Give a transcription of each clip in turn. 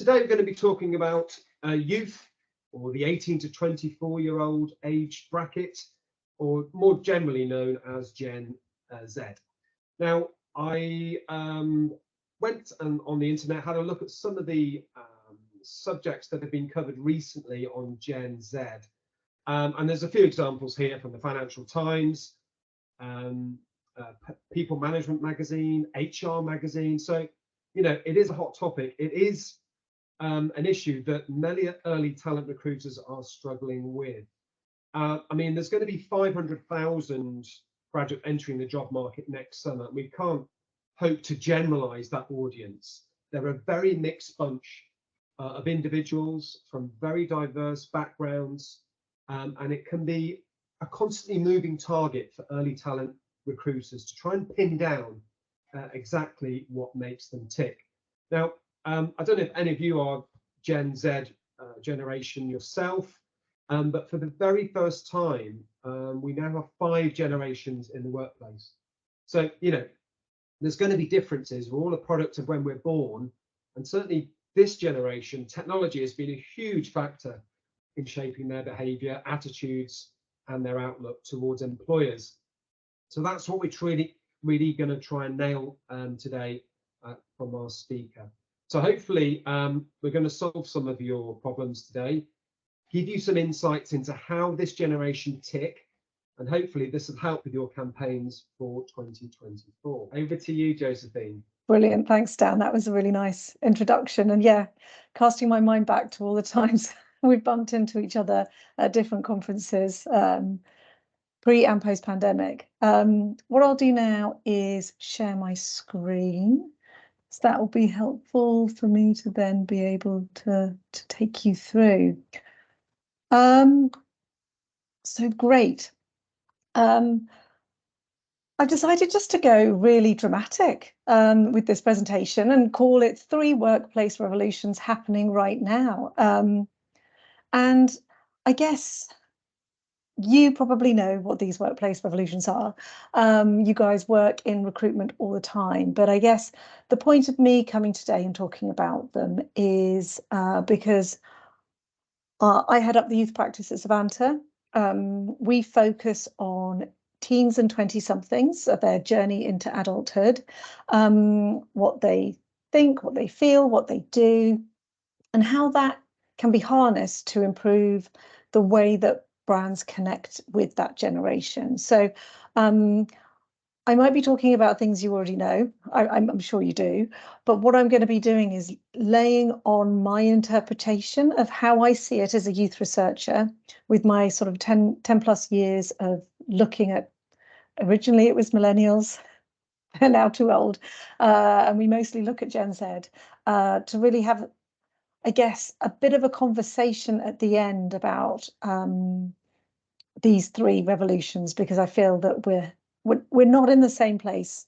Today we're going to be talking about youth, or the 18 to 24-year-old age bracket, or more generally known as Gen Z. Now, I went on the internet, had a look at some of the subjects that have been covered recently on Gen Z. And there's a few examples here from the Financial Times, People Management Magazine, HR Magazine. So, you know, it is a hot topic. It is an issue that many early talent recruiters are struggling with. I mean, there's going to be 500,000 graduates entering the job market next summer. We can't hope to generalize that audience. They're a very mixed bunch of individuals from very diverse backgrounds, and it can be a constantly moving target for early talent recruiters to try and pin down exactly what makes them tick. Now, I don't know if any of you are Gen Z generation yourself, but for the very first time, we now have 5 generations in the workplace. So, you know, there's going to be differences. We're all a product of when we're born, and certainly this generation, technology has been a huge factor in shaping their behaviour, attitudes, and their outlook towards employers. So that's what we're really going to try and nail today from our speaker. So hopefully we're going to solve some of your problems today, give you some insights into how this generation tick, and hopefully this will help with your campaigns for 2024. Over to you, Josephine. Brilliant. Thanks, Dan. That was a really nice introduction. And yeah, casting my mind back to all the times we've bumped into each other at different conferences, pre and post pandemic. What I'll do now is share my screen. So that will be helpful for me to then be able to take you through. So great. I've decided just to go really dramatic with this presentation and call it 3 workplace revolutions happening right now. And I guess you probably know what these workplace revolutions are. You guys work in recruitment all the time, but I guess the point of me coming today and talking about them is because I head up the youth practice at Savanta. We focus on teens and 20-somethings, their journey into adulthood, what they think, what they feel, what they do, and how that can be harnessed to improve the way that brands connect with that generation. So I might be talking about things you already know, I'm sure you do, but what I'm going to be doing is laying on my interpretation of how I see it as a youth researcher with my sort of 10 plus years of looking at, originally it was millennials, they're now too old, and we mostly look at Gen Z, to really have, I guess, a bit of a conversation at the end about these 3 revolutions, because I feel that we're not in the same place,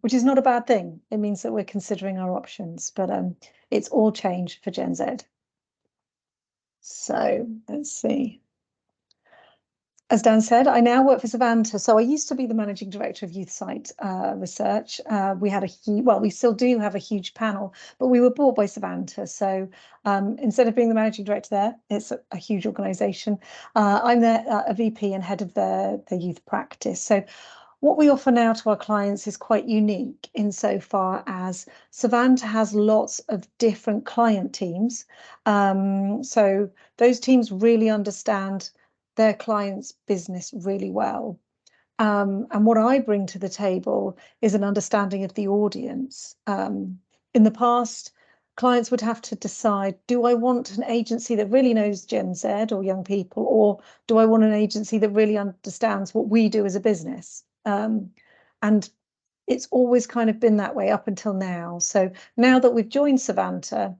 which is not a bad thing. It means that we're considering our options, but it's all change for Gen Z. So let's see. As Dan said, I now work for Savanta. So I used to be the managing director of Youth Site Research. We had a huge, well, we still do have a huge panel, but we were bought by Savanta. So instead of being the managing director there, it's a huge organisation. I'm a VP and head of the youth practice. So what we offer now to our clients is quite unique insofar as Savanta has lots of different client teams. So those teams really understand their client's business really well. And what I bring to the table is an understanding of the audience. In the past, clients would have to decide, do I want an agency that really knows Gen Z or young people, or do I want an agency that really understands what we do as a business? And it's always kind of been that way up until now. So now that we've joined Savanta,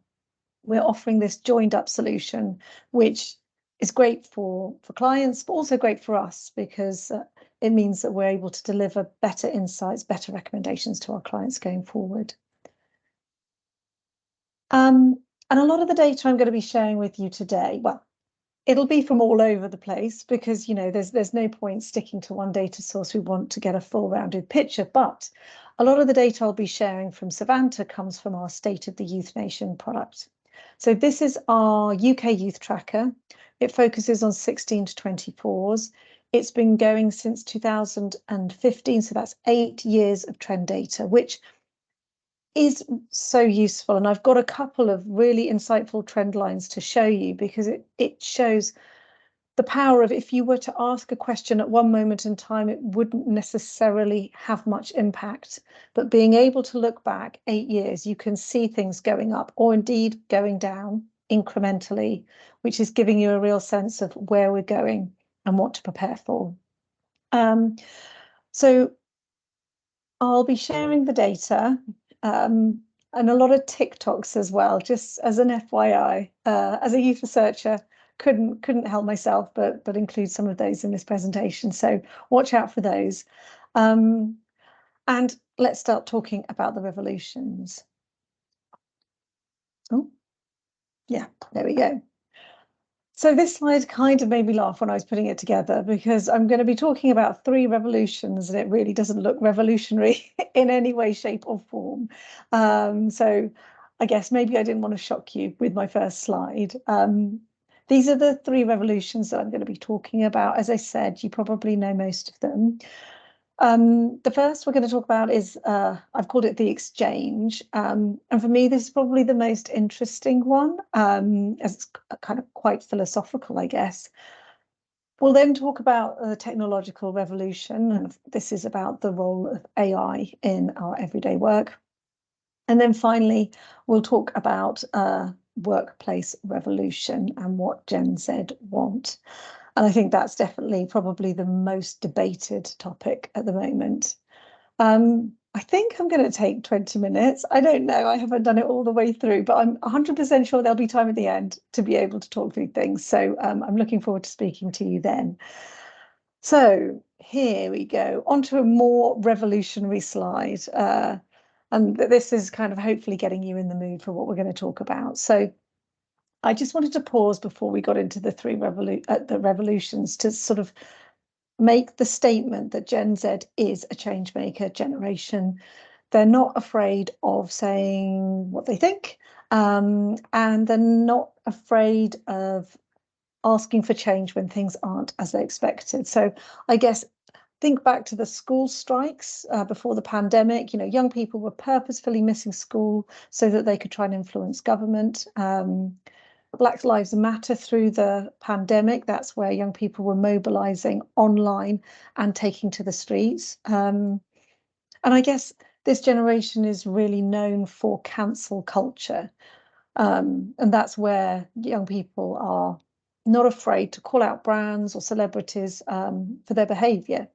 we're offering this joined up solution, which is great for clients, but also great for us, because it means that we're able to deliver better insights, better recommendations to our clients going forward. And a lot of the data I'm going to be sharing with you today, well, it'll be from all over the place because, you know, there's no point sticking to one data source. We want to get a full rounded picture, but a lot of the data I'll be sharing from Savanta comes from our State of the Youth Nation product. So this is our UK youth tracker. It focuses on 16 to 24s. It's been going since 2015, so that's 8 years of trend data, which is so useful. And I've got a couple of really insightful trend lines to show you because it shows the power of, if you were to ask a question at one moment in time, it wouldn't necessarily have much impact. But being able to look back 8 years, you can see things going up or indeed going down incrementally, which is giving you a real sense of where we're going and what to prepare for. So I'll be sharing the data and a lot of TikToks as well, just as an FYI. As a youth researcher, couldn't help myself but include some of those in this presentation. So watch out for those. And let's start talking about the revolutions. Oh, yeah, there we go. So this slide kind of made me laugh when I was putting it together because I'm going to be talking about 3 revolutions and it really doesn't look revolutionary in any way, shape or form. So I guess maybe I didn't want to shock you with my first slide. These are the 3 revolutions that I'm going to be talking about. As I said, you probably know most of them. The first we're going to talk about is, I've called it the exchange. And for me, this is probably the most interesting one, as it's kind of quite philosophical, I guess. We'll then talk about the technological revolution, and this is about the role of AI in our everyday work. And then finally, we'll talk about workplace revolution and what Gen Z want. And I think that's definitely probably the most debated topic at the moment. I think I'm going to take 20 minutes. I don't know. I haven't done it all the way through, but I'm 100% sure there'll be time at the end to be able to talk through things. So I'm looking forward to speaking to you then. So here we go, onto a more revolutionary slide. And this is kind of hopefully getting you in the mood for what we're going to talk about. So I just wanted to pause before we got into the 3 revolutions to sort of make the statement that Gen Z is a change maker generation. They're not afraid of saying what they think, and they're not afraid of asking for change when things aren't as they expected. So I guess think back to the school strikes before the pandemic. You know, young people were purposefully missing school so that they could try and influence government. Black Lives Matter through the pandemic, that's where young people were mobilizing online and taking to the streets. And I guess this generation is really known for cancel culture. And that's where young people are not afraid to call out brands or celebrities for their behavior.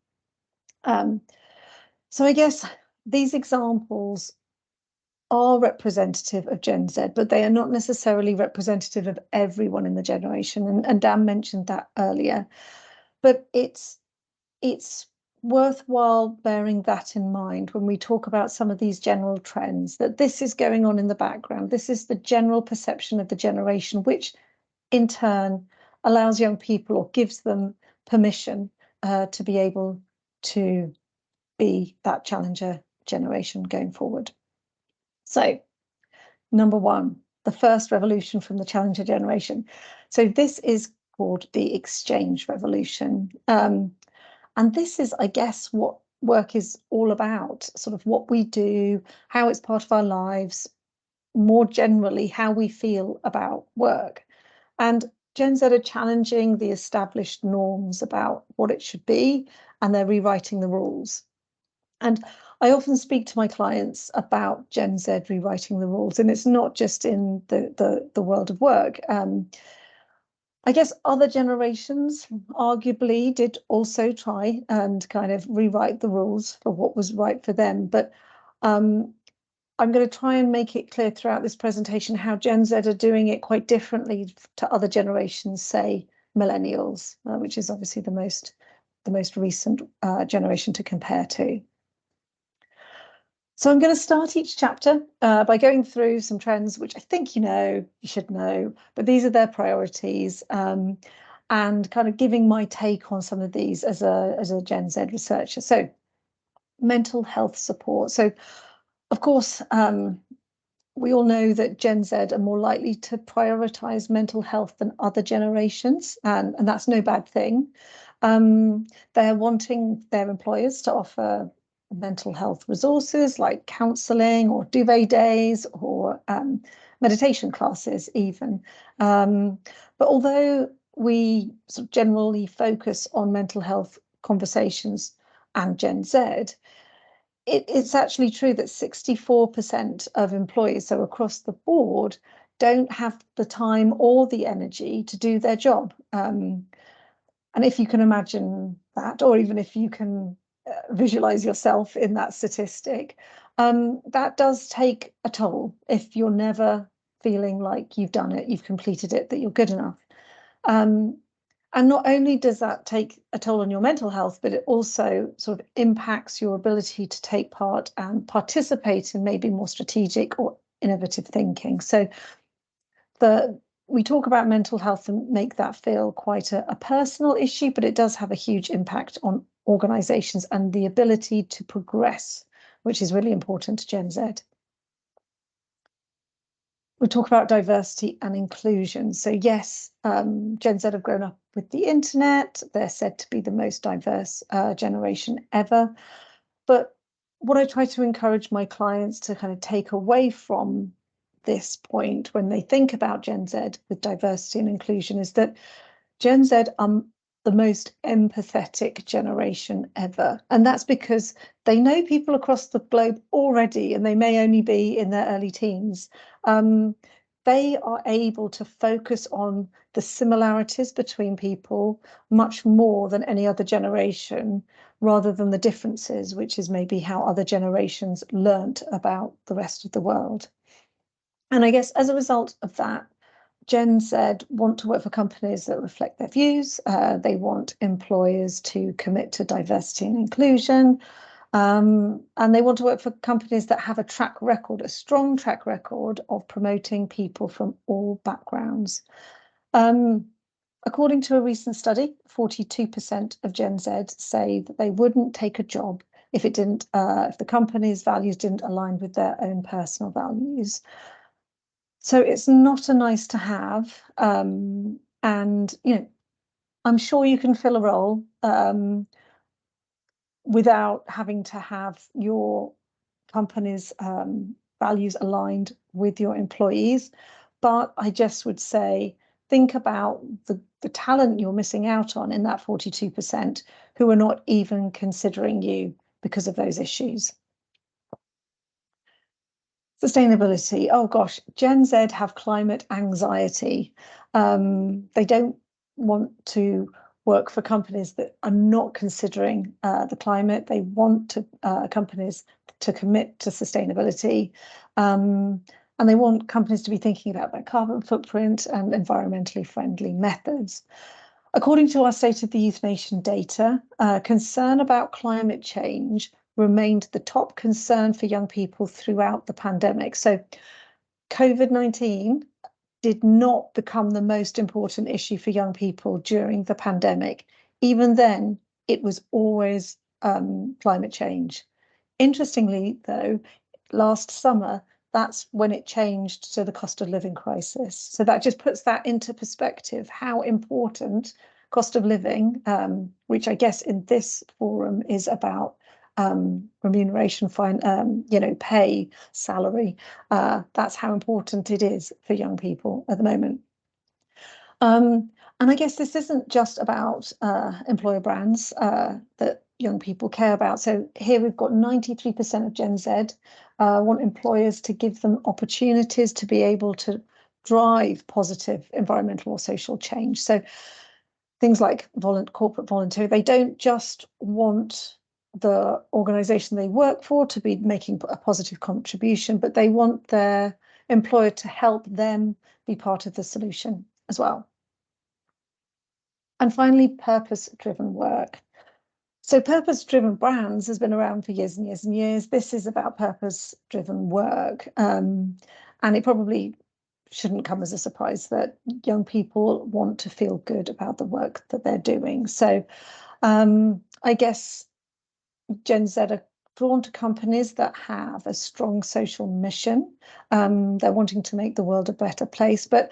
So I guess these examples are representative of Gen Z, but they are not necessarily representative of everyone in the generation. And Dan mentioned that earlier. But it's worthwhile bearing that in mind when we talk about some of these general trends, that this is going on in the background. This is the general perception of the generation, which in turn allows young people or gives them permission to be able to be that challenger generation going forward. So, number 1, the first revolution from the challenger generation. So this is called the exchange revolution. And this is, I guess, what work is all about, sort of what we do, how it's part of our lives, more generally, how we feel about work. And Gen Z are challenging the established norms about what it should be, and they're rewriting the rules. And I often speak to my clients about Gen Z rewriting the rules, and it's not just in the world of work. I guess other generations arguably did also try and kind of rewrite the rules for what was right for them. But I'm going to try and make it clear throughout this presentation how Gen Z are doing it quite differently to other generations, say millennials, which is obviously the most recent generation to compare to. So I'm going to start each chapter by going through some trends, which I think you should know, but these are their priorities. and kind of giving my take on some of these as a Gen Z researcher. So mental health support. So of course, we all know that Gen Z are more likely to prioritize mental health than other generations, and that's no bad thing. They're wanting their employers to offer mental health resources like counselling or duvet days or meditation classes even. But although we sort of generally focus on mental health conversations and Gen Z, it's actually true that 64% of employees, so across the board, don't have the time or the energy to do their job. And if you can imagine that, or even if you can visualize yourself in that statistic, that does take a toll if you're never feeling like you've done it, you've completed it, that you're good enough. And not only does that take a toll on your mental health, but it also sort of impacts your ability to take part and participate in maybe more strategic or innovative thinking. So we talk about mental health and make that feel quite a personal issue, but it does have a huge impact on organizations and the ability to progress, which is really important to Gen Z. We talk about diversity and inclusion. So yes, Gen Z have grown up with the internet. They're said to be the most diverse generation ever. But what I try to encourage my clients to kind of take away from this point when they think about Gen Z with diversity and inclusion is that Gen Z are the most empathetic generation ever. And that's because they know people across the globe already, and they may only be in their early teens. They are able to focus on the similarities between people much more than any other generation, rather than the differences, which is maybe how other generations learnt about the rest of the world. And I guess as a result of that, Gen Z want to work for companies that reflect their views. They want employers to commit to diversity and inclusion. And they want to work for companies that have a strong track record of promoting people from all backgrounds. According to a recent study, 42% of Gen Z say that they wouldn't take a job if if the company's values didn't align with their own personal values. So it's not a nice to have. And, I'm sure you can fill a role without having to have your company's values aligned with your employees. But I just would say, think about the talent you're missing out on in that 42% who are not even considering you because of those issues. Sustainability. Oh gosh, Gen Z have climate anxiety. They don't want to work for companies that are not considering the climate. They want companies to commit to sustainability. And they want companies to be thinking about their carbon footprint and environmentally friendly methods. According to our State of the Youth Nation data, concern about climate change remained the top concern for young people throughout the pandemic. So COVID-19 did not become the most important issue for young people during the pandemic. Even then, it was always climate change. Interestingly, though, last summer, that's when it changed to the cost of living crisis. So that just puts that into perspective, how important cost of living, which I guess in this forum is about remuneration, pay, salary. That's how important it is for young people at the moment. And I guess this isn't just about employer brands that young people care about. So here we've got 93% of Gen Z want employers to give them opportunities to be able to drive positive environmental or social change. So things like corporate volunteer, they don't just want the organization they work for to be making a positive contribution, but they want their employer to help them be part of the solution as well. And finally, purpose-driven work. So purpose-driven brands has been around for years and years and years. This is about purpose-driven work. And it probably shouldn't come as a surprise that young people want to feel good about the work that they're doing. So I guess Gen Z are drawn to companies that have a strong social mission. They're wanting to make the world a better place, but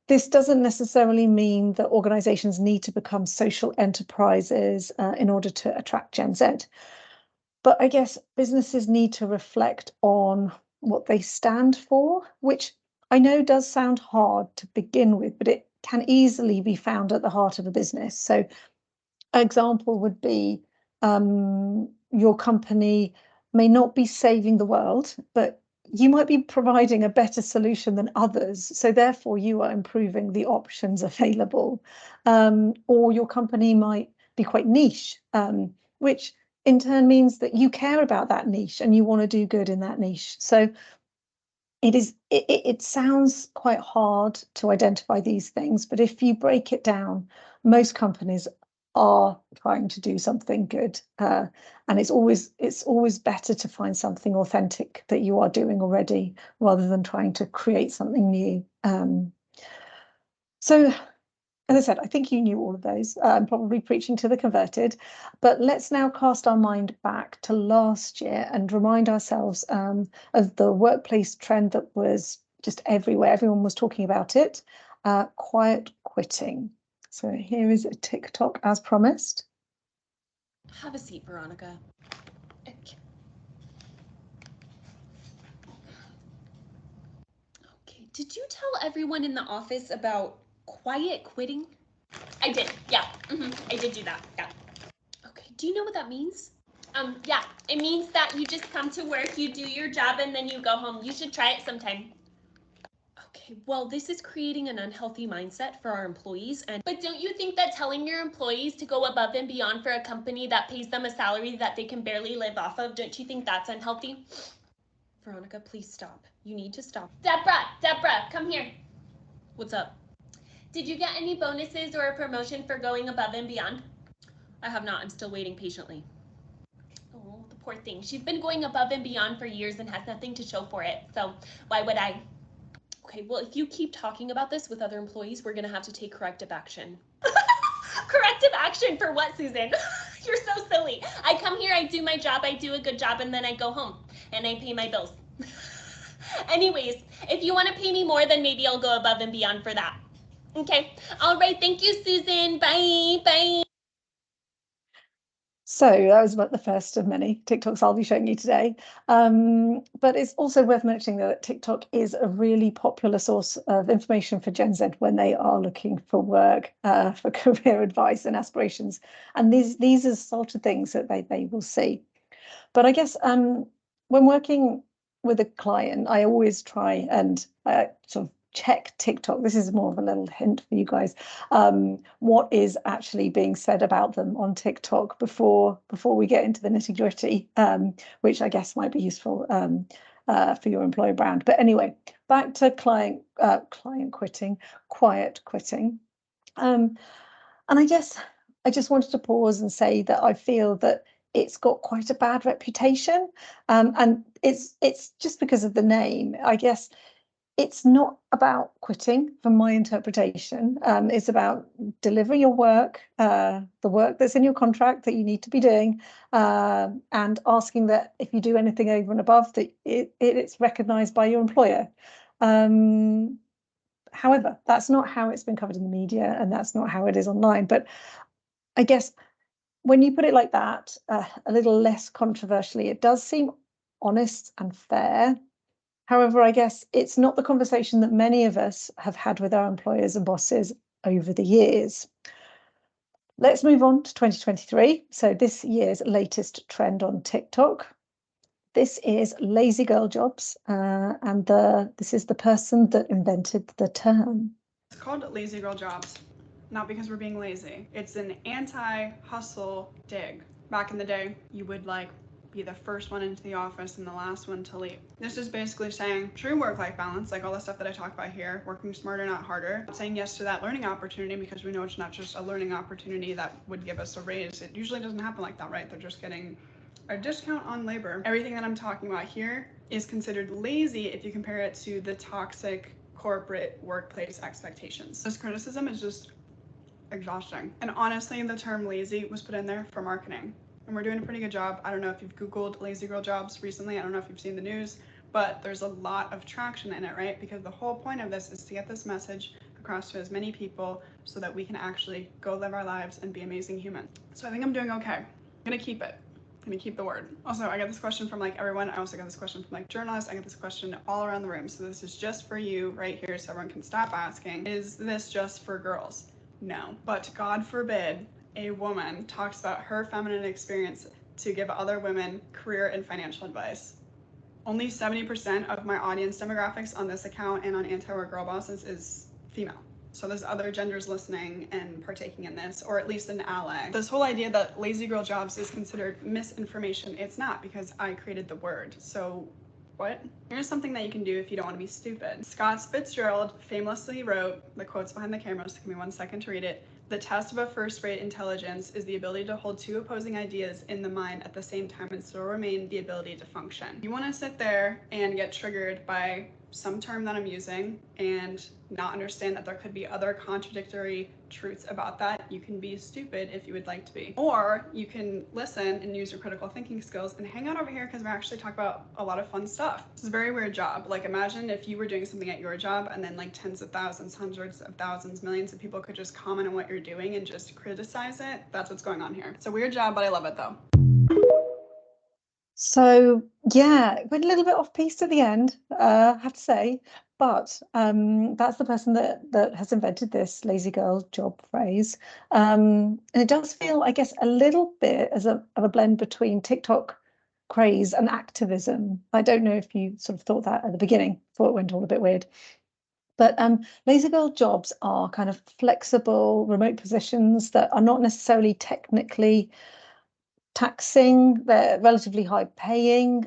this doesn't necessarily mean that organizations need to become social enterprises in order to attract Gen Z. But I guess businesses need to reflect on what they stand for, which I know does sound hard to begin with, but it can easily be found at the heart of a business. So an example would be your company may not be saving the world, but you might be providing a better solution than others. So therefore, you are improving the options available. Or your company might be quite niche, which in turn means that you care about that niche and you want to do good in that niche. So it sounds quite hard to identify these things, but if you break it down, most companies are trying to do something good, and it's always better to find something authentic that you are doing already rather than trying to create something new. So as I said, I think you knew all of those. I'm probably preaching to the converted, but let's now cast our mind back to last year and remind ourselves of the workplace trend that was just everywhere. Everyone was talking about it, quiet quitting. So here is a TikTok as promised. Have a seat, Veronica. Okay, did you tell everyone in the office about quiet quitting? I did, yeah. I did do that, yeah. Okay, do you know what that means? Yeah, it means that you just come to work, you do your job, and then you go home. You should try it sometime. Okay, well, this is creating an unhealthy mindset for our employees. But don't you think that telling your employees to go above and beyond for a company that pays them a salary that they can barely live off of, don't you think that's unhealthy? Veronica, please stop. You need to stop. Deborah, come here. What's up? Did you get any bonuses or a promotion for going above and beyond? I have not. I'm still waiting patiently. Oh, the poor thing. She's been going above and beyond for years and has nothing to show for it. So why would I? Okay, well, if you keep talking about this with other employees, we're going to have to take corrective action. Corrective action for what, Susan? You're so silly. I come here, I do my job, I do a good job, and then I go home and I pay my bills. Anyways, if you want to pay me more, then maybe I'll go above and beyond for that. Okay. All right. Thank you, Susan. Bye. Bye. So that was about the first of many TikToks I'll be showing you today. But it's also worth mentioning that TikTok is a really popular source of information for Gen Z when they are looking for work, for career advice and aspirations. And these are the sort of things that they will see. But I guess when working with a client, I always try and sort of check TikTok. This is more of a little hint for you guys. What is actually being said about them on TikTok before we get into the nitty gritty, which I guess might be useful for your employer brand. But anyway, back to quiet quitting. And I guess I just wanted to pause and say that I feel that it's got quite a bad reputation, and it's just because of the name. I guess it's not about quitting, from my interpretation. It's about delivering your work, the work that's in your contract that you need to be doing, and asking that if you do anything over and above, that it's recognised by your employer. However, that's not how it's been covered in the media, and that's not how it is online. But I guess when you put it like that, a little less controversially, it does seem honest and fair. However, I guess it's not the conversation that many of us have had with our employers and bosses over the years. Let's move on to 2023. So this year's latest trend on TikTok. This is lazy girl jobs, and this is the person that invented the term. It's called lazy girl jobs, not because we're being lazy. It's an anti-hustle dig. Back in the day, you would be the first one into the office and the last one to leave. This is basically saying true work-life balance, like all the stuff that I talk about here, working smarter, not harder. Saying yes to that learning opportunity because we know it's not just a learning opportunity that would give us a raise. It usually doesn't happen like that, right? They're just getting a discount on labor. Everything that I'm talking about here is considered lazy if you compare it to the toxic corporate workplace expectations. This criticism is just exhausting. And honestly, the term lazy was put in there for marketing. And we're doing a pretty good job. I don't know if you've Googled lazy girl jobs recently. I don't know if you've seen the news, but there's a lot of traction in it, right? Because the whole point of this is to get this message across to as many people so that we can actually go live our lives and be amazing humans. So I think I'm doing okay. I'm gonna keep it. I'm gonna keep the word. Also, I got this question from like everyone. I also got this question from like journalists. I got this question all around the room. So this is just for you right here so everyone can stop asking. Is this just for girls? No, but God forbid a woman talks about her feminine experience to give other women career and financial advice. Only 70% of my audience demographics on this account and on Anti-War Girl Bosses is female. So there's other genders listening and partaking in this, or at least an ally. This whole idea that lazy girl jobs is considered misinformation, it's not, because I created the word. So what? Here's something that you can do if you don't want to be stupid. Scott Fitzgerald famously wrote, the quote's behind the camera, so give me 1 second to read it. The test of a first-rate intelligence is the ability to hold two opposing ideas in the mind at the same time and still remain the ability to function. You want to sit there and get triggered by some term that I'm using and not understand that there could be other contradictory truths about that. You can be stupid if you would like to be. Or you can listen and use your critical thinking skills and hang out over here because we actually talk about a lot of fun stuff. This is a very weird job. Like, imagine if you were doing something at your job and then like tens of thousands, hundreds of thousands, millions of people could just comment on what you're doing and just criticize it. That's what's going on here. It's a weird job, but I love it though. So yeah, went a little bit off piece at the end, I have to say, but that's the person that has invented this lazy girl job phrase. And it does feel, I guess, a little bit as of a blend between TikTok craze and activism. I don't know if you sort of thought that at the beginning, thought it went all a bit weird. But lazy girl jobs are kind of flexible, remote positions that are not necessarily technically taxing, they're relatively high paying,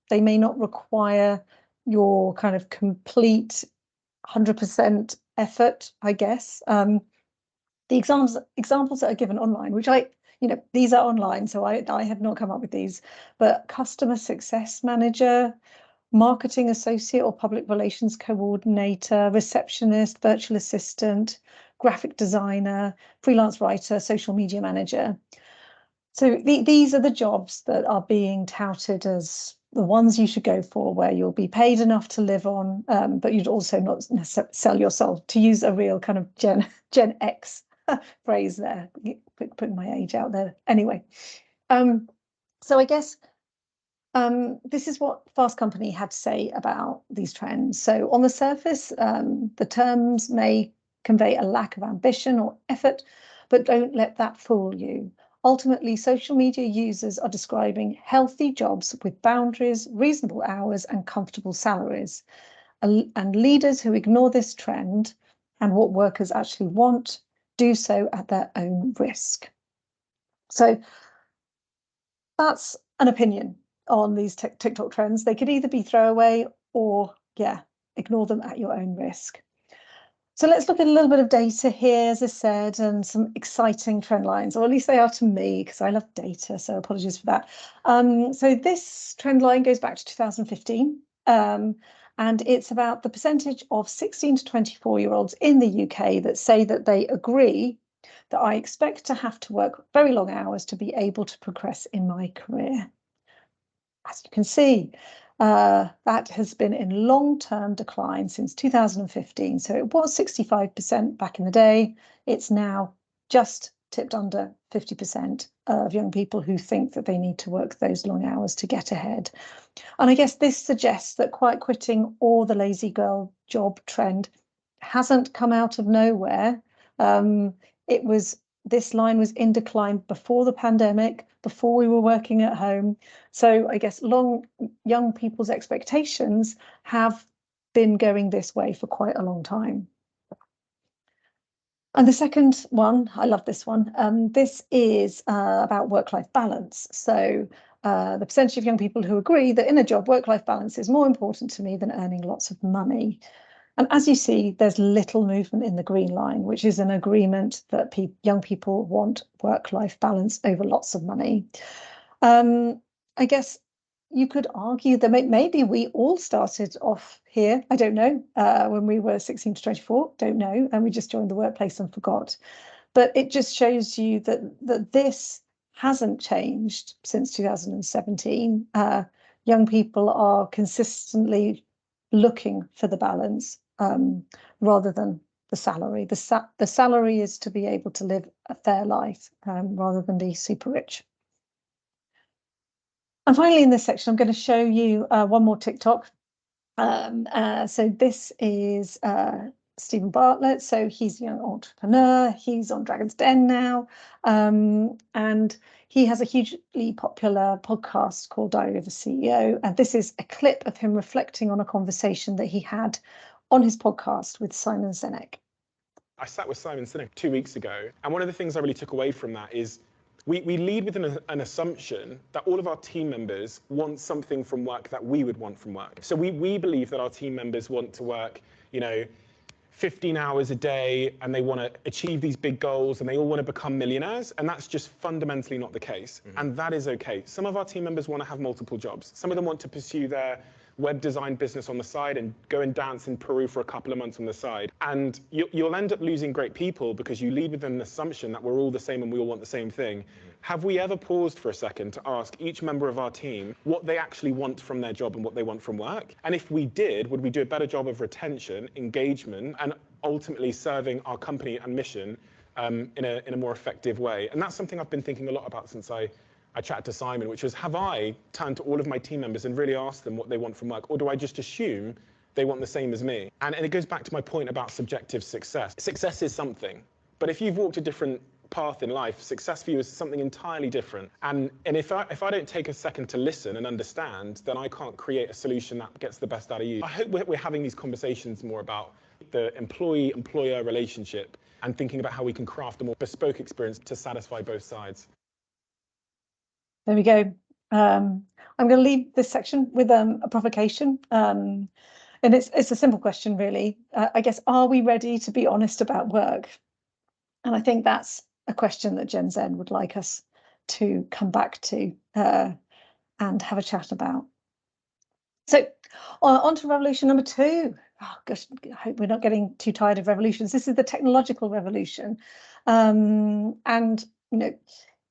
they may not require your kind of complete 100% effort, I guess. The examples that are given online, which these are online, so I have not come up with these, but customer success manager, marketing associate or public relations coordinator, receptionist, virtual assistant, graphic designer, freelance writer, social media manager. So these are the jobs that are being touted as the ones you should go for, where you'll be paid enough to live on, but you'd also not necessarily sell yourself, to use a real kind of Gen X phrase there, putting my age out there. Anyway, so I guess this is what Fast Company had to say about these trends. So on the surface, the terms may convey a lack of ambition or effort, but don't let that fool you. Ultimately, social media users are describing healthy jobs with boundaries, reasonable hours, and comfortable salaries. And leaders who ignore this trend and what workers actually want do so at their own risk. So that's an opinion on these TikTok trends. They could either be throwaway or, ignore them at your own risk. So let's look at a little bit of data here, as I said, and some exciting trend lines, or at least they are to me, because I love data, so apologies for that. So this trend line goes back to 2015, and it's about the percentage of 16 to 24-year-olds in the UK that say that they agree that I expect to have to work very long hours to be able to progress in my career. As you can see, that has been in long-term decline since 2015. So it was 65% back in the day. It's now just tipped under 50% of young people who think that they need to work those long hours to get ahead. And I guess this suggests that quiet quitting or the lazy girl job trend hasn't come out of nowhere. This line was in decline before the pandemic, before we were working at home. So I guess young people's expectations have been going this way for quite a long time. And the second one, I love this one. This is about work-life balance. So the percentage of young people who agree that in a job, work-life balance is more important to me than earning lots of money. And as you see, there's little movement in the green line, which is an agreement that young people want work-life balance over lots of money. I guess you could argue that maybe we all started off here, I don't know, when we were 16 to 24, don't know, and we just joined the workplace and forgot. But it just shows you that this hasn't changed since 2017. Young people are consistently looking for the balance rather than the salary. The salary is to be able to live a fair life rather than be super rich. And finally, in this section, I'm going to show you one more TikTok. So this is Stephen Bartlett. So he's a young entrepreneur. He's on Dragon's Den now. And he has a hugely popular podcast called Diary of a CEO. And this is a clip of him reflecting on a conversation that he had on his podcast with Simon Sinek. I sat with Simon Sinek 2 weeks ago. And one of the things I really took away from that is we lead with an assumption that all of our team members want something from work that we would want from work. So we believe that our team members want to work, 15 hours a day, and they want to achieve these big goals, and they all want to become millionaires, and that's just fundamentally not the case. And that is okay. Some of our team members want to have multiple jobs. Some of them want to pursue their web design business on the side and go and dance in Peru for a couple of months on the side. And you'll end up losing great people because you lead with an assumption that we're all the same and we all want the same thing. Have we ever paused for a second to ask each member of our team what they actually want from their job and what they want from work? And if we did, would we do a better job of retention, engagement, and ultimately serving our company and mission in a more effective way? And that's something I've been thinking a lot about since I chatted to Simon, which was, have I turned to all of my team members and really asked them what they want from work, or do I just assume they want the same as me? And it goes back to my point about subjective success. Success is something, but if you've walked a different path in life, success for you is something entirely different. And if I don't take a second to listen and understand, then I can't create a solution that gets the best out of you. I hope we're having these conversations more about the employee-employer relationship and thinking about how we can craft a more bespoke experience to satisfy both sides. There we go. I'm going to leave this section with a provocation. And it's a simple question, really. I guess, are we ready to be honest about work? And I think that's a question that Gen Z would like us to come back to and have a chat about. So on to revolution number 2. Oh, gosh, I hope we're not getting too tired of revolutions. This is the technological revolution. And,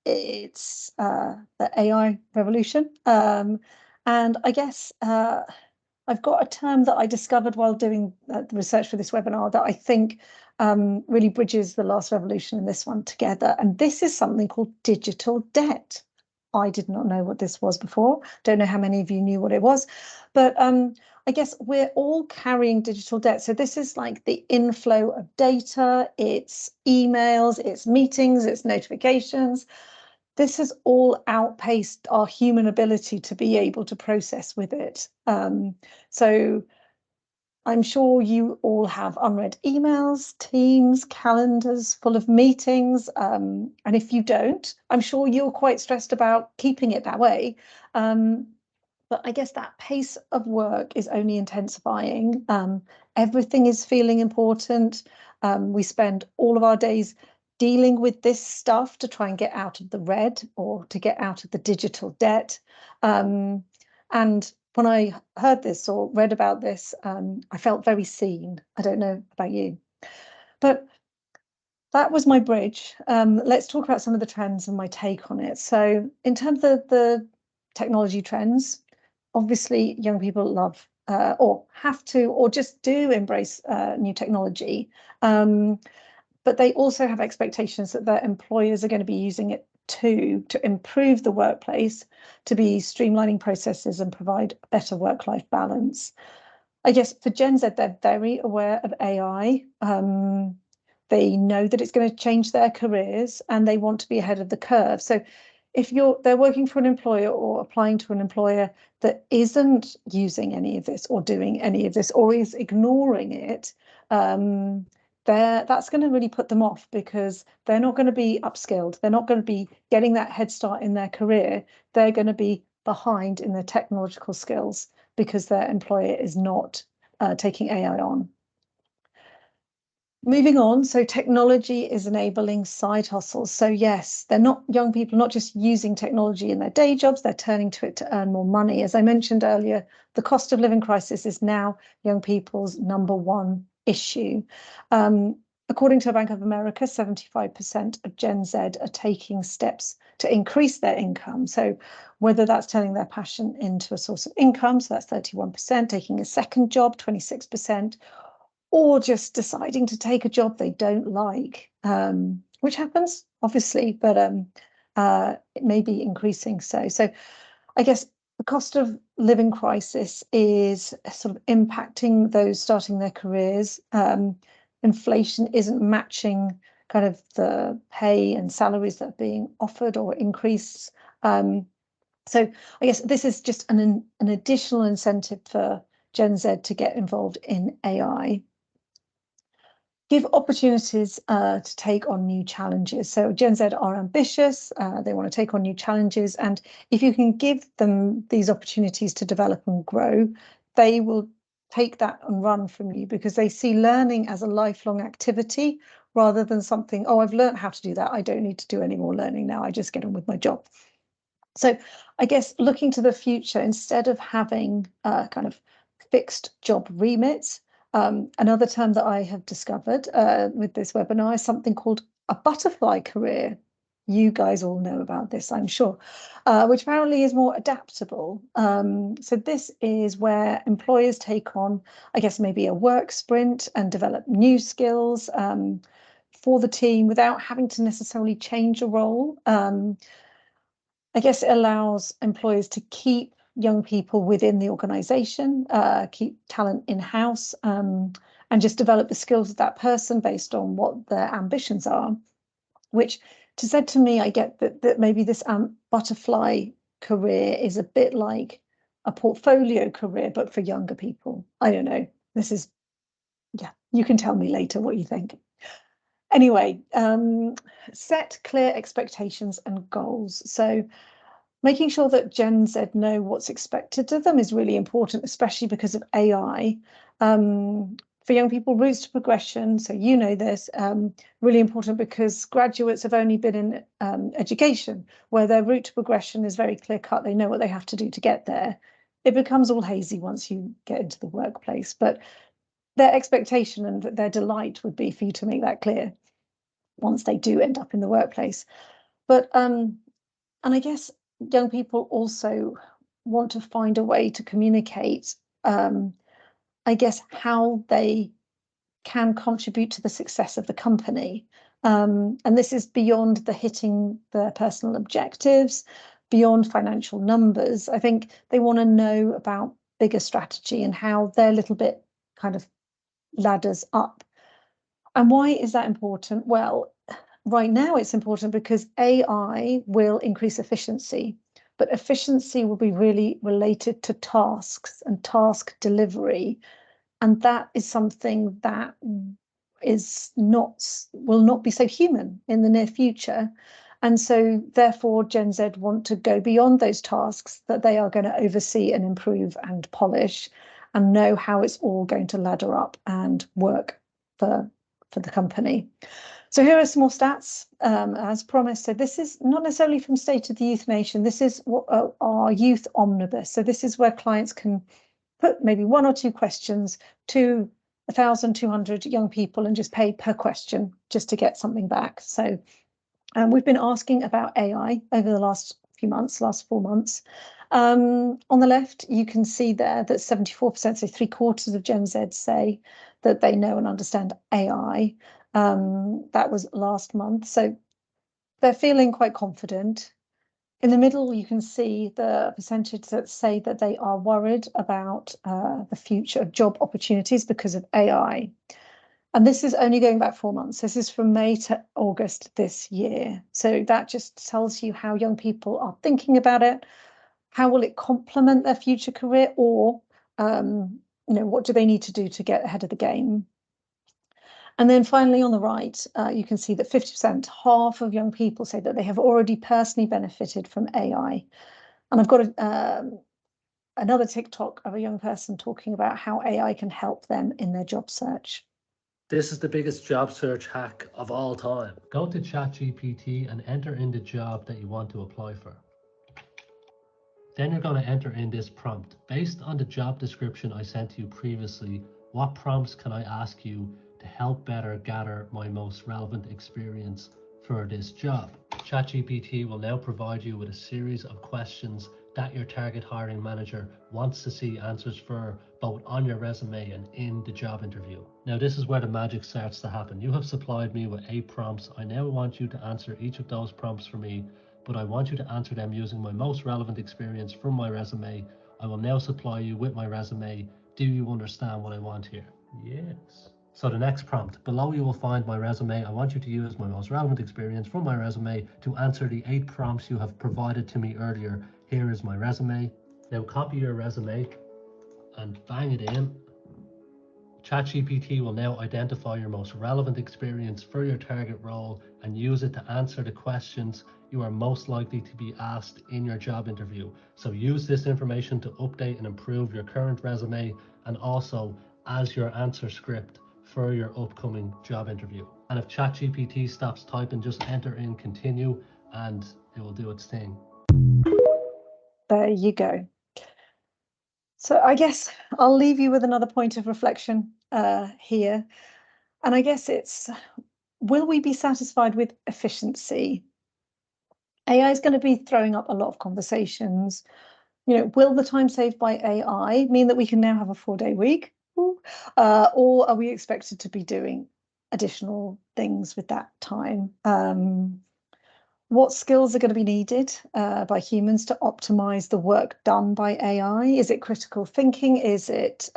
it's the AI revolution. And I guess I've got a term that I discovered while doing the research for this webinar that I think really bridges the last revolution and this one together. And this is something called digital debt. I did not know what this was before. Don't know how many of you knew what it was, but I guess we're all carrying digital debt. So this is like the inflow of data, it's emails, it's meetings, it's notifications. This has all outpaced our human ability to be able to process with it. So I'm sure you all have unread emails, Teams, calendars full of meetings. And if you don't, I'm sure you're quite stressed about keeping it that way. But I guess that pace of work is only intensifying. Everything is feeling important. We spend all of our days dealing with this stuff to try and get out of the red or to get out of the digital debt. And when I heard this or read about this, I felt very seen. I don't know about you, but that was my bridge. Let's talk about some of the trends and my take on it. So in terms of the technology trends, obviously young people love or have to or just do embrace new technology. But they also have expectations that their employers are going to be using it to improve the workplace, to be streamlining processes and provide a better work-life balance. I guess for Gen Z, they're very aware of AI. They know that it's going to change their careers and they want to be ahead of the curve. So if they're working for an employer or applying to an employer that isn't using any of this or doing any of this or is ignoring it, that's going to really put them off because they're not going to be upskilled. They're not going to be getting that head start in their career. They're going to be behind in their technological skills because their employer is not taking AI on. Moving on, so technology is enabling side hustles. So yes, they're not young people, not just using technology in their day jobs, they're turning to it to earn more money. As I mentioned earlier, the cost of living crisis is now young people's #1 issue. According to Bank of America, 75% of Gen Z are taking steps to increase their income. So whether that's turning their passion into a source of income, so that's 31%, taking a second job, 26%, or just deciding to take a job they don't like, which happens, obviously, but it may be increasing. So I guess the cost of living crisis is sort of impacting those starting their careers. Inflation isn't matching kind of the pay and salaries that are being offered or increased. So I guess this is just an additional incentive for Gen Z to get involved in AI. Give opportunities to take on new challenges. So Gen Z are ambitious, they want to take on new challenges, and if you can give them these opportunities to develop and grow, they will take that and run from you because they see learning as a lifelong activity rather than something, oh, I've learned how to do that, I don't need to do any more learning now, I just get on with my job. So I guess looking to the future, instead of having kind of fixed job remits, another term that I have discovered with this webinar is something called a butterfly career. You guys all know about this, I'm sure, which apparently is more adaptable. So this is where employers take on, I guess, maybe a work sprint and develop new skills for the team without having to necessarily change a role. I guess it allows employers to keep young people within the organization, keep talent in-house, and just develop the skills of that person based on what their ambitions are, which said to me, I get that maybe this butterfly career is a bit like a portfolio career, but for younger people. I don't know. This is, yeah, you can tell me later what you think. Anyway, set clear expectations and goals. So making sure that Gen Z know what's expected of them is really important, especially because of AI. For young people, routes to progression, so you know this, really important because graduates have only been in education where their route to progression is very clear cut. They know what they have to do to get there. It becomes all hazy once you get into the workplace, but their expectation and their delight would be for you to make that clear once they do end up in the workplace. But and I guess young people also want to find a way to communicate, I guess, how they can contribute to the success of the company. And this is beyond the hitting their personal objectives, beyond financial numbers. I think they want to know about bigger strategy and how their little bit kind of ladders up. And why is that important? Well, right now it's important because AI will increase efficiency, but efficiency will be really related to tasks and task delivery. And that is something that will not be so human in the near future. And so therefore Gen Z want to go beyond those tasks that they are going to oversee and improve and polish and know how it's all going to ladder up and work for the company. So here are some more stats, as promised. So this is not necessarily from State of the Youth Nation. This is our Youth Omnibus. So this is where clients can put maybe 1 or 2 questions to 1,200 young people and just pay per question just to get something back. So we've been asking about AI over the last few months, last 4 months. On the left, you can see there that 74%, so 3/4 of Gen Z say that they know and understand AI. That was last month. So they're feeling quite confident. In the middle, you can see the percentage that say that they are worried about the future of job opportunities because of AI. And this is only going back 4 months. This is from May to August this year. So that just tells you how young people are thinking about it. How will it complement their future career, or what do they need to do to get ahead of the game? And then finally on the right, you can see that 50%, half of young people say that they have already personally benefited from AI. And I've got another TikTok of a young person talking about how AI can help them in their job search. This is the biggest job search hack of all time. Go to ChatGPT and enter in the job that you want to apply for. Then you're going to enter in this prompt. Based on the job description I sent to you previously, what prompts can I ask you to help better gather my most relevant experience for this job? ChatGPT will now provide you with a series of questions that your target hiring manager wants to see answers for, both on your resume and in the job interview. Now this is where the magic starts to happen. You have supplied me with 8 prompts. I now want you to answer each of those prompts for me, but I want you to answer them using my most relevant experience from my resume. I will now supply you with my resume. Do you understand what I want here? Yes. So the next prompt, below you will find my resume. I want you to use my most relevant experience from my resume to answer the 8 prompts you have provided to me earlier. Here is my resume. Now copy your resume and bang it in. ChatGPT will now identify your most relevant experience for your target role and use it to answer the questions you are most likely to be asked in your job interview. So use this information to update and improve your current resume and also as your answer script for your upcoming job interview. And if ChatGPT stops typing, just enter in continue and it will do its thing. There you go. So I guess I'll leave you with another point of reflection here. And I guess it's, will we be satisfied with efficiency? AI is going to be throwing up a lot of conversations. You know, will the time saved by AI mean that we can now have a 4-day week? Or are we expected to be doing additional things with that time? What skills are going to be needed by humans to optimize the work done by AI? Is it critical thinking? Is it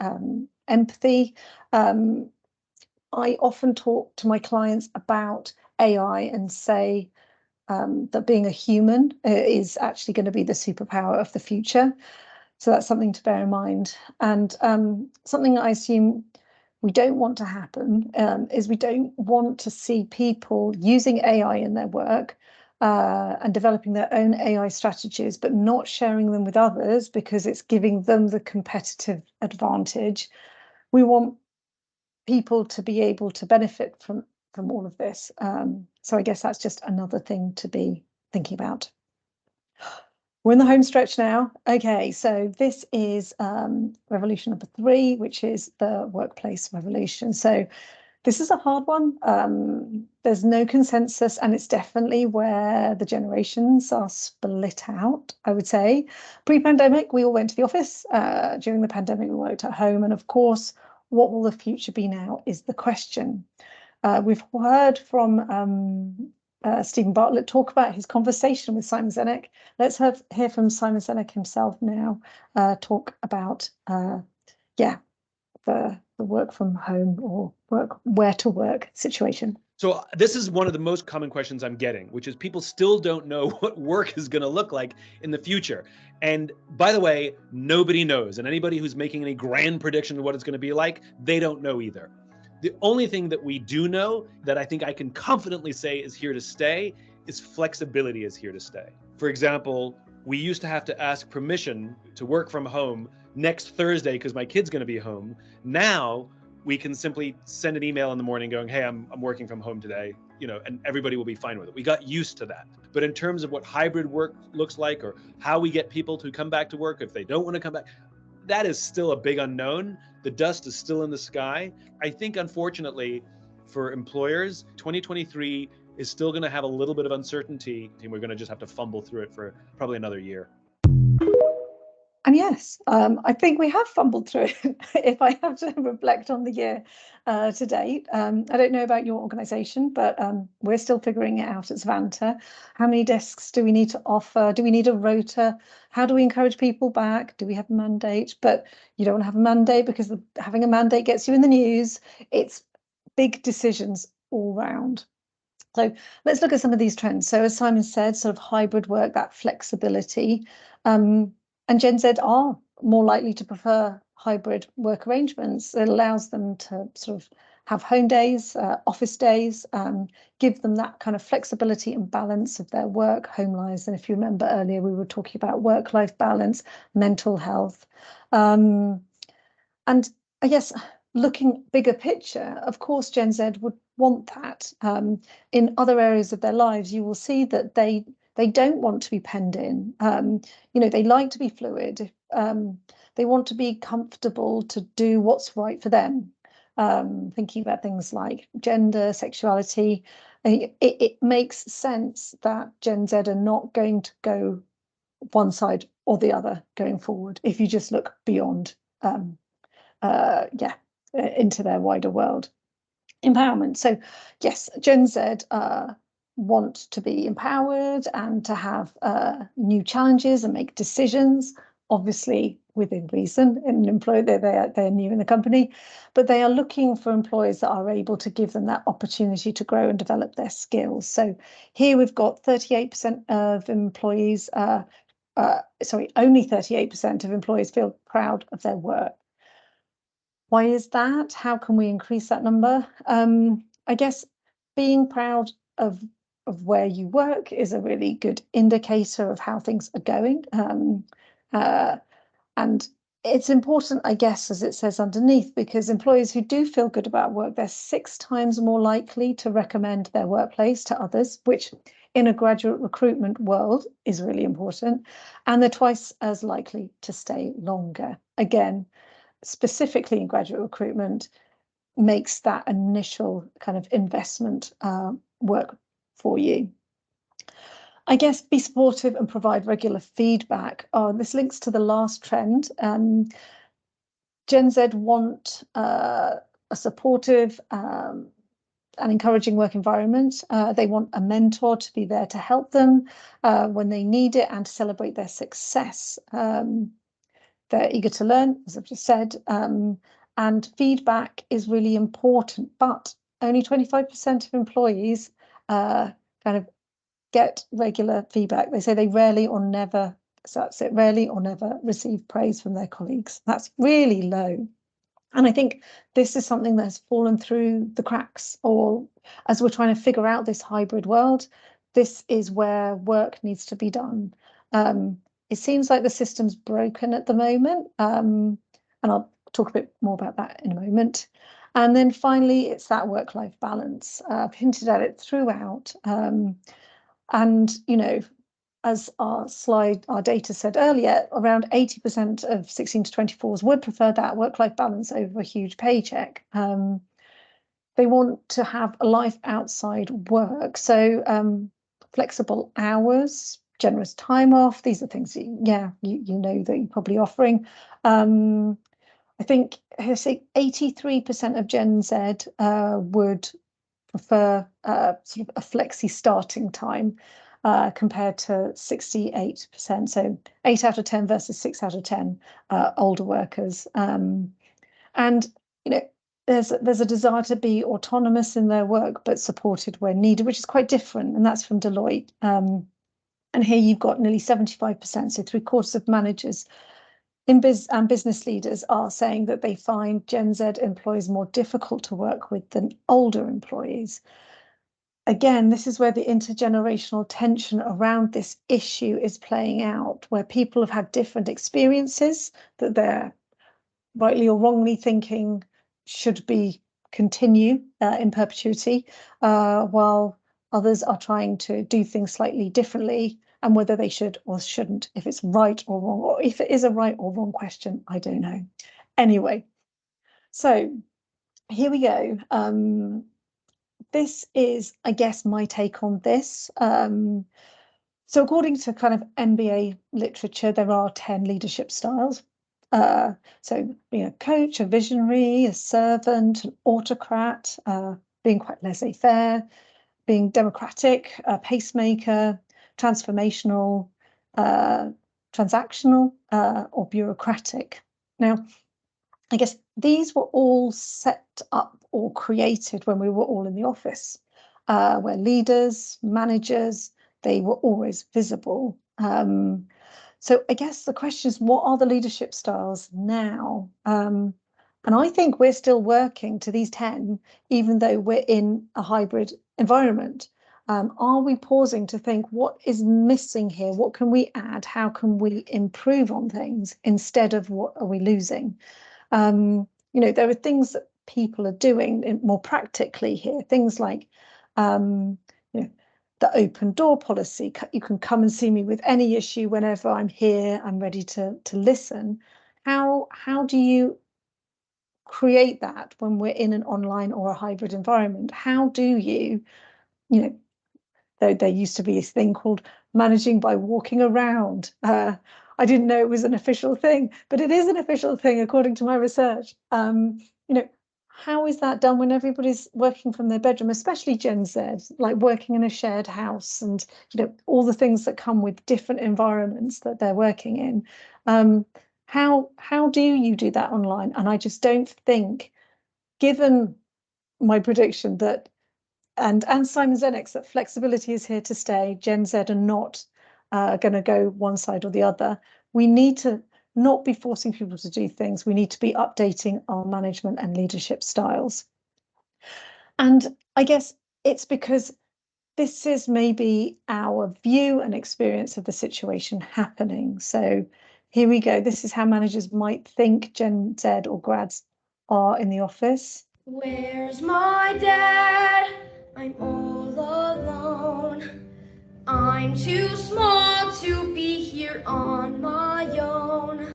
empathy? I often talk to my clients about AI and say that being a human is actually going to be the superpower of the future. So that's something to bear in mind. And something I assume we don't want to happen is we don't want to see people using AI in their work and developing their own AI strategies, but not sharing them with others because it's giving them the competitive advantage. We want people to be able to benefit from all of this. So I guess that's just another thing to be thinking about. We're in the home stretch now. Okay, so this is revolution number 3, which is the workplace revolution. So this is a hard one. There's no consensus, and it's definitely where the generations are split out, I would say. Pre-pandemic, we all went to the office. During the pandemic, we worked at home. And of course, what will the future be now is the question. We've heard from Stephen Bartlett talk about his conversation with Simon Sinek. Let's hear from Simon Sinek himself now, talk about, the work from home or where to work situation. So this is one of the most common questions I'm getting, which is people still don't know what work is going to look like in the future. And by the way, nobody knows. And anybody who's making any grand prediction of what it's going to be like, they don't know either. The only thing that we do know that I think I can confidently say is here to stay is flexibility is here to stay. For example, we used to have to ask permission to work from home next Thursday because my kid's going to be home. Now we can simply send an email in the morning going, hey, I'm working from home today, and everybody will be fine with it. We got used to that. But in terms of what hybrid work looks like or how we get people to come back to work if they don't want to come back, that is still a big unknown. The dust is still in the sky. I think, unfortunately, for employers, 2023 is still going to have a little bit of uncertainty, and we're going to just have to fumble through it for probably another year. And yes, I think we have fumbled through it. If I have to reflect on the year to date, I don't know about your organisation, but we're still figuring it out at Savanta. How many desks do we need to offer? Do we need a rota? How do we encourage people back? Do we have a mandate? But you don't want to have a mandate because having a mandate gets you in the news. It's big decisions all round. So let's look at some of these trends. So as Simon said, sort of hybrid work, that flexibility. And Gen Z are more likely to prefer hybrid work arrangements. It allows them to sort of have home days, office days, give them that kind of flexibility and balance of their work, home lives. And if you remember earlier, we were talking about work-life balance, mental health. And I guess looking bigger picture, of course, Gen Z would want that. In other areas of their lives, you will see that they don't want to be penned in. You know, they like to be fluid. They want to be comfortable to do what's right for them. Thinking about things like gender, sexuality, it makes sense that Gen Z are not going to go one side or the other going forward if you just look beyond into their wider world. Empowerment. So yes, Gen Z want to be empowered and to have new challenges and make decisions, obviously within reason. In an employer, they're new in the company, but they are looking for employers that are able to give them that opportunity to grow and develop their skills. So here we've got 38% of employees, only 38% of employees feel proud of their work. Why is that? How can we increase that number? I guess being proud of where you work is a really good indicator of how things are going. And it's important, I guess, as it says underneath, because employees who do feel good about work, they're 6 times more likely to recommend their workplace to others, which in a graduate recruitment world is really important. And they're twice as likely to stay longer. Again, specifically in graduate recruitment, makes that initial kind of investment work for you. I guess be supportive and provide regular feedback. This links to the last trend. Gen Z want a supportive and encouraging work environment. They want a mentor to be there to help them when they need it and to celebrate their success. They're eager to learn, as I've just said, and feedback is really important, but only 25% of employees kind of get regular feedback. They say they rarely or never, so that's it, rarely or never receive praise from their colleagues. That's really low. And I think this is something that has fallen through the cracks, or as we're trying to figure out this hybrid world, this is where work needs to be done. It seems like the system's broken at the moment, and I'll talk a bit more about that in a moment. And then finally, it's that work-life balance. I've hinted at it throughout. And, you know, as our data said earlier, around 80% of 16 to 24s would prefer that work-life balance over a huge paycheck. They want to have a life outside work. So flexible hours, generous time off, these are things that, you know that you're probably offering. I think 83% of Gen Z would prefer sort of a flexi starting time compared to 68%. So 8 out of 10 versus 6 out of 10 older workers. And, you know, there's a desire to be autonomous in their work, but supported where needed, which is quite different. And that's from Deloitte. And here you've got nearly 75%, so 3/4 of managers and business leaders are saying that they find Gen Z employees more difficult to work with than older employees. Again, this is where the intergenerational tension around this issue is playing out, where people have had different experiences that they're rightly or wrongly thinking should be continue in perpetuity, while others are trying to do things slightly differently, and whether they should or shouldn't, if it's right or wrong, or if it is a right or wrong question, I don't know. Anyway, so here we go. This is, I guess, my take on this. So according to kind of MBA literature, there are 10 leadership styles. So being a coach, a visionary, a servant, an autocrat, being quite laissez-faire, being democratic, a pacemaker, transformational, transactional, or bureaucratic. Now, I guess these were all set up or created when we were all in the office, where leaders, managers, they were always visible. So I guess the question is, what are the leadership styles now? And I think we're still working to these 10, even though we're in a hybrid environment. Are we pausing to think, what is missing here? What can we add? How can we improve on things instead of what are we losing? You know, there are things that people are doing more practically here, things like you know, the open door policy. You can come and see me with any issue whenever I'm here. I'm ready to listen. How do you create that when we're in an online or a hybrid environment? How do you know, there used to be this thing called managing by walking around. I didn't know it was an official thing, but it is an official thing according to my research. You know, how is that done when everybody's working from their bedroom, especially Gen Z, like working in a shared house, and you know, all the things that come with different environments that they're working in. How do you do that online? And I just don't think, given my prediction that and Simon Zenek's, that flexibility is here to stay. Gen Z are not going to go one side or the other. We need to not be forcing people to do things. We need to be updating our management and leadership styles. And I guess it's because this is maybe our view and experience of the situation happening. So here we go. This is how managers might think Gen Z or grads are in the office. Where's my dad? I'm all alone. I'm too small to be here on my own.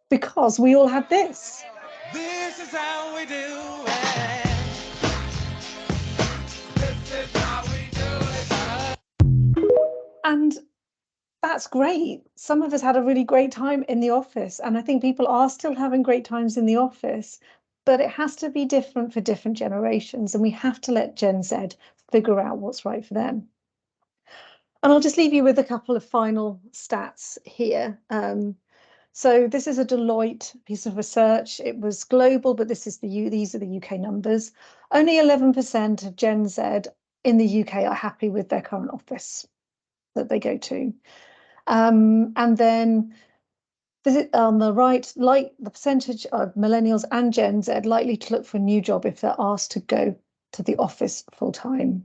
Because we all had this. This is how we do it. This is how we do it. And that's great. Some of us had a really great time in the office, and I think people are still having great times in the office, but it has to be different for different generations, and we have to let Gen Z figure out what's right for them. And I'll just leave you with a couple of final stats here. So this is a Deloitte piece of research. It was global, but these are the UK numbers. Only 11% of Gen Z in the UK are happy with their current office that they go to. And then on the right, like the percentage of millennials and Gen Z likely to look for a new job if they're asked to go to the office full time.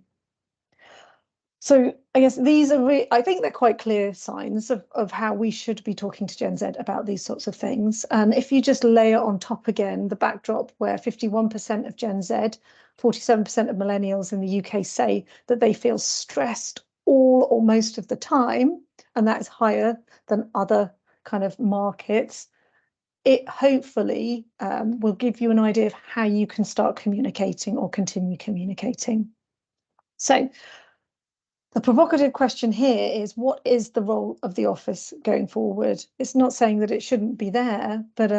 So I guess these are, I think they're quite clear signs of how we should be talking to Gen Z about these sorts of things. And if you just layer on top again the backdrop where 51% of Gen Z, 47% of millennials in the UK say that they feel stressed all or most of the time, and that is higher than other kind of markets, it hopefully will give you an idea of how you can start communicating or continue communicating. So the provocative question here is, what is the role of the office going forward? It's not saying that it shouldn't be there, but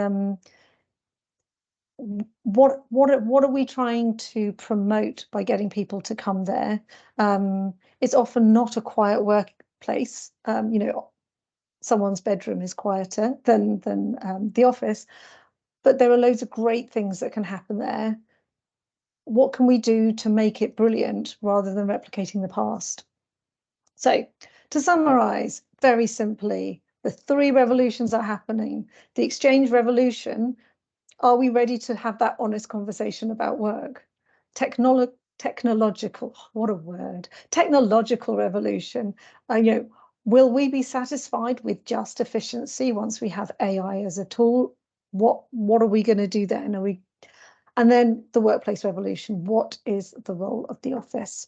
what are we trying to promote by getting people to come there? It's often not a quiet workplace. You know, someone's bedroom is quieter than the office, but there are loads of great things that can happen there. What can we do to make it brilliant rather than replicating the past? So to summarize very simply, the three revolutions are happening. The exchange revolution, are we ready to have that honest conversation about work? Technological, what a word, technological revolution. You know, will we be satisfied with just efficiency once we have AI as a tool? What are we going to do then? And then the workplace revolution, what is the role of the office?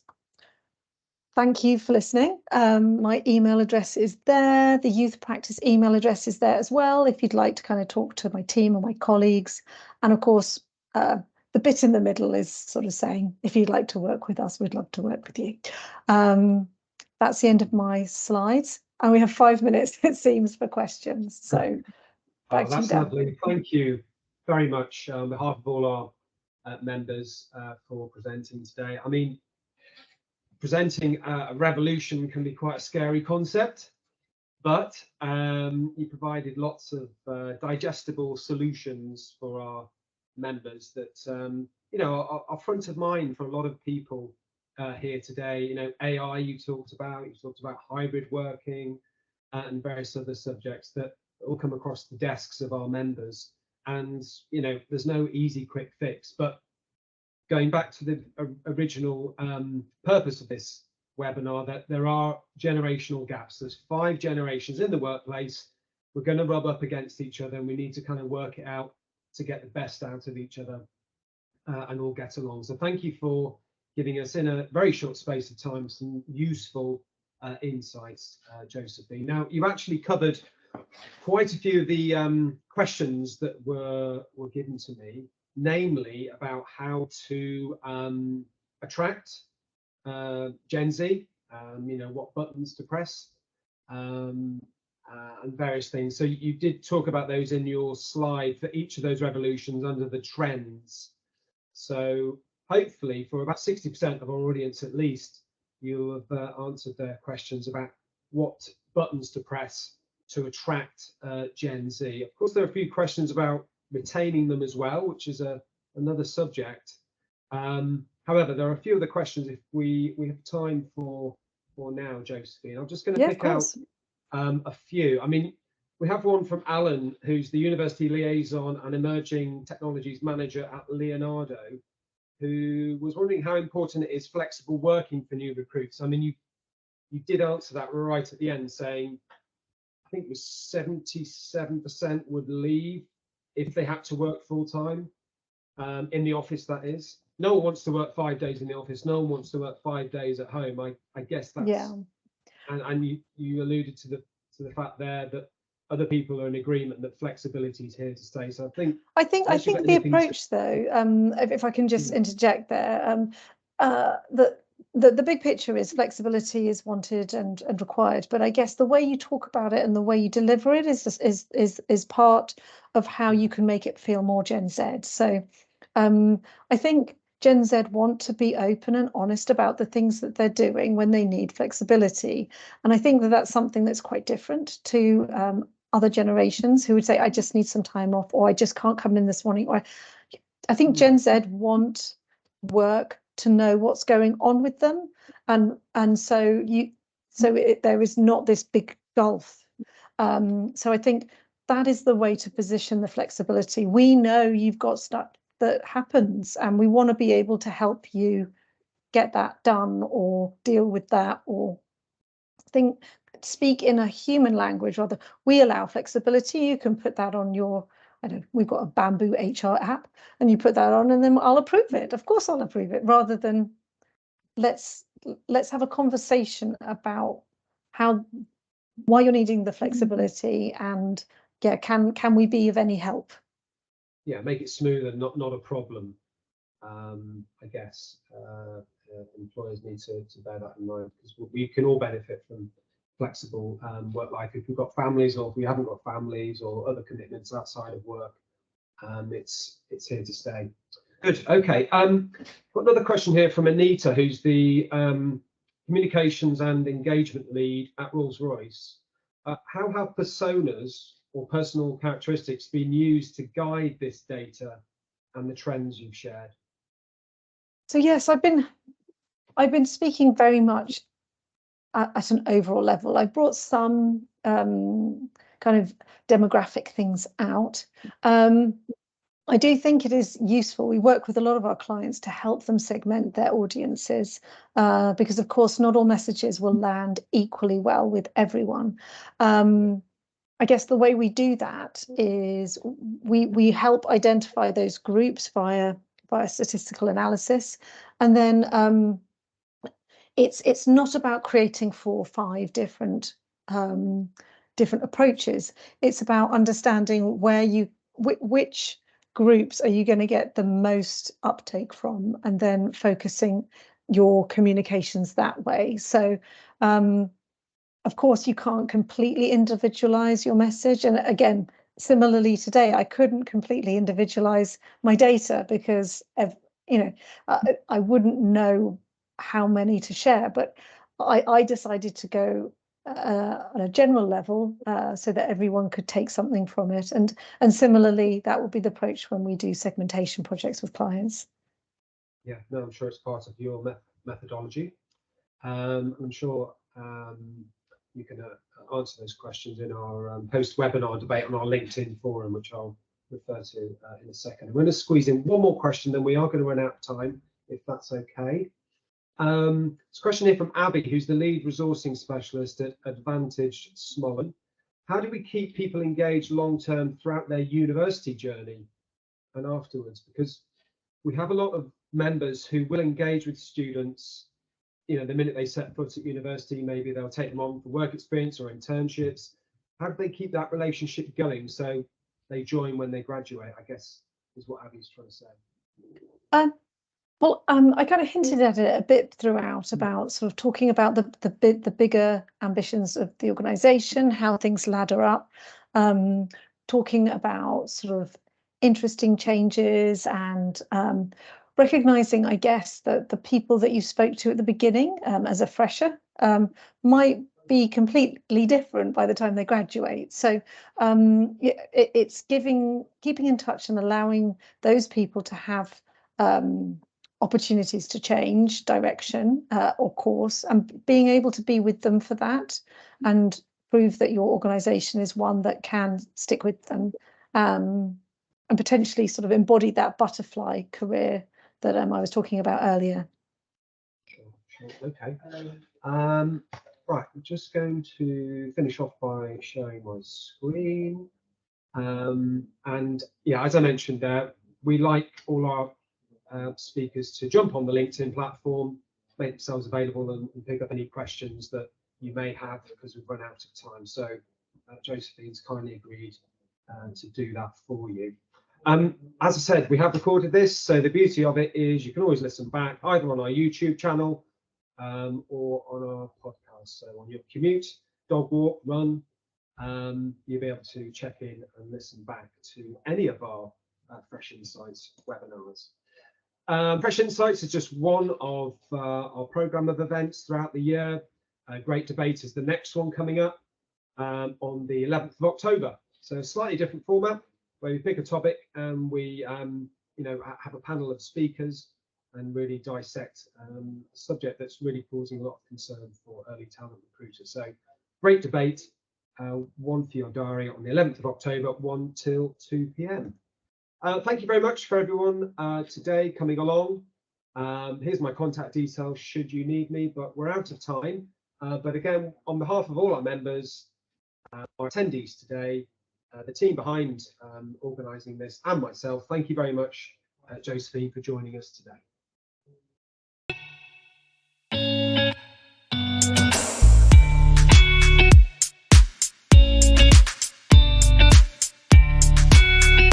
Thank you for listening. My email address is there. The youth practice email address is there as well, if you'd like to kind of talk to my team or my colleagues. And of course, the bit in the middle is sort of saying, if you'd like to work with us, we'd love to work with you. That's the end of my slides. And we have 5 minutes, it seems, for questions. So back to you, Dan. Lovely. Thank you very much on behalf of all our members for presenting today. I mean, presenting a revolution can be quite a scary concept, but you provided lots of digestible solutions for our members that you know are front of mind for a lot of people here today. You know, AI you talked about hybrid working and various other subjects that all come across the desks of our members. And you know, there's no easy quick fix, but going back to the original purpose of this webinar, that there are generational gaps. There's 5 generations in the workplace. We're going to rub up against each other, and we need to kind of work it out to get the best out of each other and all get along. So thank you for giving us, in a very short space of time, some useful insights, Josephine. Now, you've actually covered quite a few of the questions that were given to me, namely about how to attract Gen Z, what buttons to press, and various things. So you did talk about those in your slide for each of those revolutions under the trends. So hopefully for about 60% of our audience at least, you'll have answered their questions about what buttons to press to attract Gen Z. Of course, there are a few questions about retaining them as well, which is another subject. However, there are a few other questions if we have time for now, Josephine. I'm just going to pick out a few. I mean, we have one from Alan, who's the University Liaison and Emerging Technologies Manager at Leonardo, who was wondering how important it is flexible working for new recruits. I mean, you did answer that right at the end, saying, I think it was 77% would leave if they had to work full time in the office, that is. No one wants to work 5 days in the office. No one wants to work 5 days at home. I guess that's, Yeah. And you alluded to the fact there that other people are in agreement that flexibility is here to stay. So I think the approach though, if I can just interject there, the big picture is flexibility is wanted and required, but I guess the way you talk about it and the way you deliver it is part of how you can make it feel more Gen Z. So I think Gen Z want to be open and honest about the things that they're doing when they need flexibility. And I think that that's something that's quite different to other generations who would say, I just need some time off, or I just can't come in this morning. Or I think Gen Z want work to know what's going on with them. And so there is not this big gulf. So I think that is the way to position the flexibility. We know you've got stuff that happens, and we want to be able to help you get that done or deal with that, or speak in a human language. Rather, we allow flexibility. You can put that on your, we've got a Bamboo HR app, and you put that on, and then I'll approve it. Of course I'll approve it, rather than let's have a conversation about why you're needing the flexibility, and yeah, can we be of any help? Yeah, make it smoother, not a problem. I guess employers need to bear that in mind, because we can all benefit from flexible work life if we've got families, or if we haven't got families or other commitments outside of work. It's here to stay. Good. Okay. Got another question here from Anita, who's the communications and engagement lead at Rolls-Royce. How have personas or personal characteristics been used to guide this data and the trends you've shared? So yes, I've been speaking very much at an overall level. I brought some kind of demographic things out. I do think it is useful. We work with a lot of our clients to help them segment their audiences, because of course not all messages will land equally well with everyone. I guess the way we do that is we help identify those groups via statistical analysis, and then it's not about creating 4 or 5 different approaches. It's about understanding which groups are you going to get the most uptake from, and then focusing your communications that way. So of course, you can't completely individualize your message. And again, similarly today, I couldn't completely individualize my data because I wouldn't know how many to share. But I decided to go on a general level so that everyone could take something from it. And similarly, that would be the approach when we do segmentation projects with clients. Yeah, no, I'm sure it's part of your methodology. I'm sure you can answer those questions in our post-webinar debate on our LinkedIn forum, which I'll refer to in a second. I'm going to squeeze in one more question, then we are going to run out of time, if that's okay. It's a question here from Abby, who's the lead resourcing specialist at Advantage Smollen. How do we keep people engaged long-term throughout their university journey? and afterwards, because we have a lot of members who will engage with students. You know, the minute they set foot at university, maybe they'll take them on for work experience or internships. How do they keep that relationship going so they join when they graduate, I guess, is what Abby's trying to say. Well, I kind of hinted at it a bit throughout about sort of talking about the bigger ambitions of the organisation, how things ladder up, talking about sort of interesting changes and recognising, I guess, that the people that you spoke to at the beginning as a fresher might be completely different by the time they graduate. So it's keeping in touch and allowing those people to have opportunities to change direction or course, and being able to be with them for that and prove that your organisation is one that can stick with them and potentially sort of embody that butterfly career that I was talking about earlier. Sure. Okay. Right, I'm just going to finish off by sharing my screen. And yeah, as I mentioned there, we like all our speakers to jump on the LinkedIn platform, make themselves available and pick up any questions that you may have, because we've run out of time. So Josephine's kindly agreed to do that for you. As I said, we have recorded this, so the beauty of it is you can always listen back either on our YouTube channel or on our podcast. So on your commute, dog walk, run, you'll be able to check in and listen back to any of our Fresh Insights webinars. Fresh Insights is just one of our programme of events throughout the year. Great Debate is the next one coming up on the 11th of October. So a slightly different format where we pick a topic and we you know, have a panel of speakers and really dissect a subject that's really causing a lot of concern for early talent recruiters. So Great Debate, one for your diary on the 11th of October, 1 till 2 p.m. Thank you very much for everyone today coming along. Here's my contact details should you need me, but we're out of time. But again, on behalf of all our members, our attendees today, the team behind organising this and myself, thank you very much, Josephine, for joining us today.